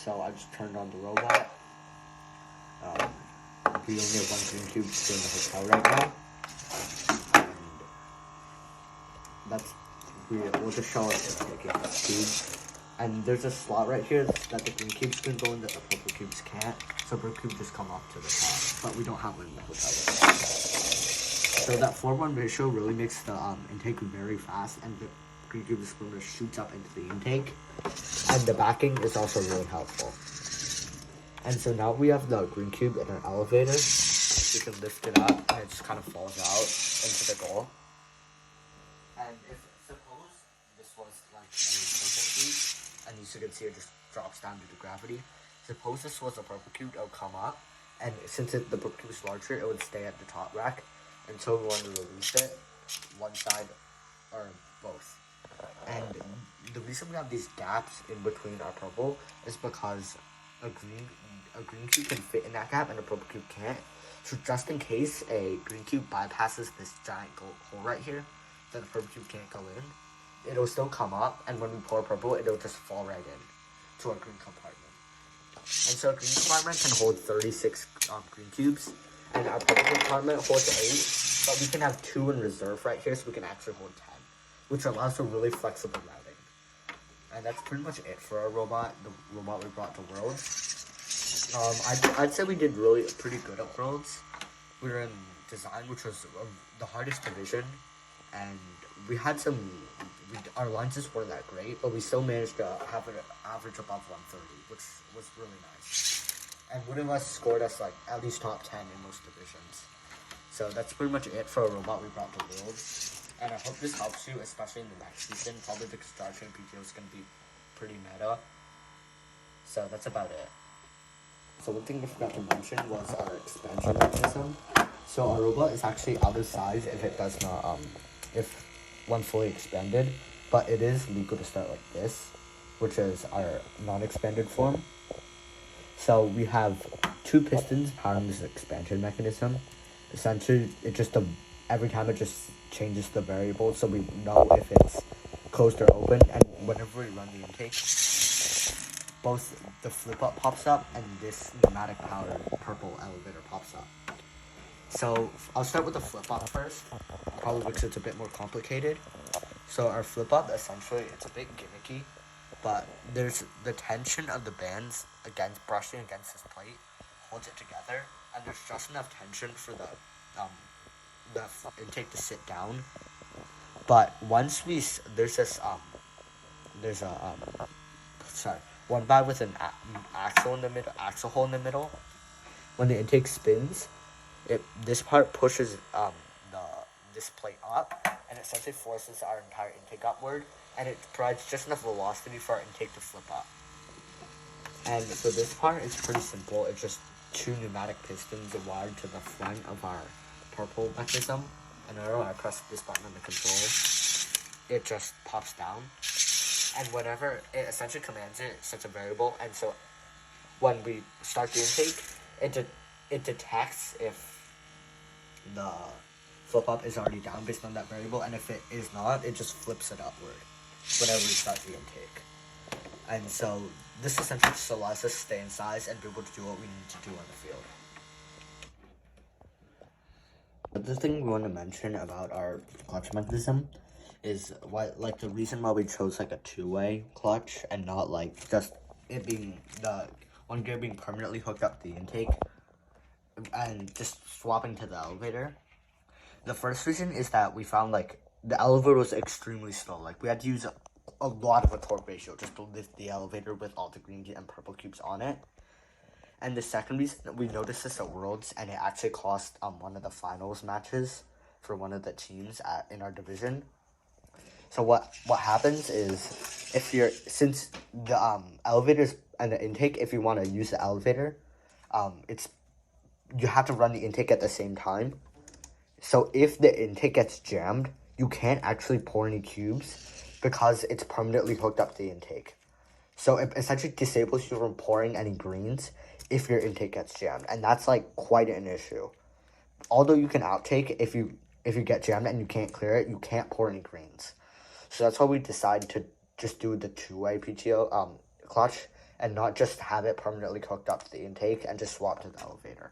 So I just turned on the robot. We only have one green cube still in the hotel right now. And we'll just show it taking the cube. And there's a slot right here that the green cubes can go in that the purple cubes can't. So purple cube just come up to the top. But we don't have one in the hotel right now. So that 4:1 ratio really makes the intake very fast, and the green cube display shoots up into the intake. And the backing is also really helpful. And so now we have the green cube in our elevator. We can lift it up and it just kind of falls out into the goal. And if suppose this was like a purple cube, and as you can see it just drops down due to gravity. Suppose this was a purple cube, it would come up, and since the purple cube is larger, it would stay at the top rack until we want to release it, one side or both. And the reason we have these gaps in between our purple is because a green cube can fit in that gap and a purple cube can't. So just in case a green cube bypasses this giant hole right here that the purple cube can't go in, it'll still come up, and when we pour purple, it'll just fall right in to our green compartment. And so a green compartment can hold 36 green cubes, and our purple compartment holds 8, but we can have 2 in reserve right here, so we can actually hold 10, which allows for really flexible routing. And that's pretty much it for our robot, the robot we brought to Worlds. I'd say we did pretty good at Worlds. We were in design, which was the hardest division, and we had our lenses weren't that great, but we still managed to have an average above 130, which was really nice. And one of us scored us like at least top 10 in most divisions. So that's pretty much it for a robot we brought to Worlds. And I hope this helps you, especially in the next season. Probably the Star Train PTO is going to be pretty meta. So that's about it. So one thing we forgot to mention was our expansion mechanism. So our robot is actually out of size if it does not, if one fully expanded. But it is legal to start like this, which is our non-expanded form. So we have 2 pistons powering this expansion mechanism. Essentially, every time it just changes the variable, so we know if it's closed or open. And whenever we run the intake, both the flip up pops up and this pneumatic powered purple elevator pops up. So I'll start with the flip up first, probably because it's a bit more complicated. So our flip up, essentially, it's a bit gimmicky, but there's the tension of the bands brushing against this plate holds it together, and there's just enough tension for the intake to sit down. But once there's one bag with an axle hole in the middle. When the intake spins, this part pushes this plate up, and it essentially forces our entire intake upward, and it provides just enough velocity for our intake to flip up. And for this part, it's pretty simple. It's just 2 pneumatic pistons wired to the front of our purple mechanism. And whenever I press this button on the control, it just pops down. And whenever it essentially commands it, it sets a variable. And so when we start the intake, it detects if the flip up is already down based on that variable, and if it is not, it just flips it upward whenever we start the intake. And so this essentially just allows us to stay in size and be able to do what we need to do on the field. The thing we want to mention about our clutch mechanism is the reason why we chose like a 2-way clutch and not like just it being the one gear being permanently hooked up to the intake and just swapping to the elevator. The first reason is that we found like the elevator was extremely slow. Like we had to use a lot of a torque ratio just to lift the elevator with all the green and purple cubes on it. And the second reason, we noticed this at Worlds, and it actually cost one of the finals matches for one of the teams in our division. So what happens is since the elevators and the intake, if you want to use the elevator, you have to run the intake at the same time. So if the intake gets jammed, you can't actually pour any cubes because it's permanently hooked up to the intake. So it essentially disables you from pouring any greens if your intake gets jammed, and that's like quite an issue. Although you can outtake, if you get jammed and you can't clear it, you can't pour any greens. So that's why we decided to just do the 2-way PTO clutch and not just have it permanently hooked up to the intake and just swap to the elevator.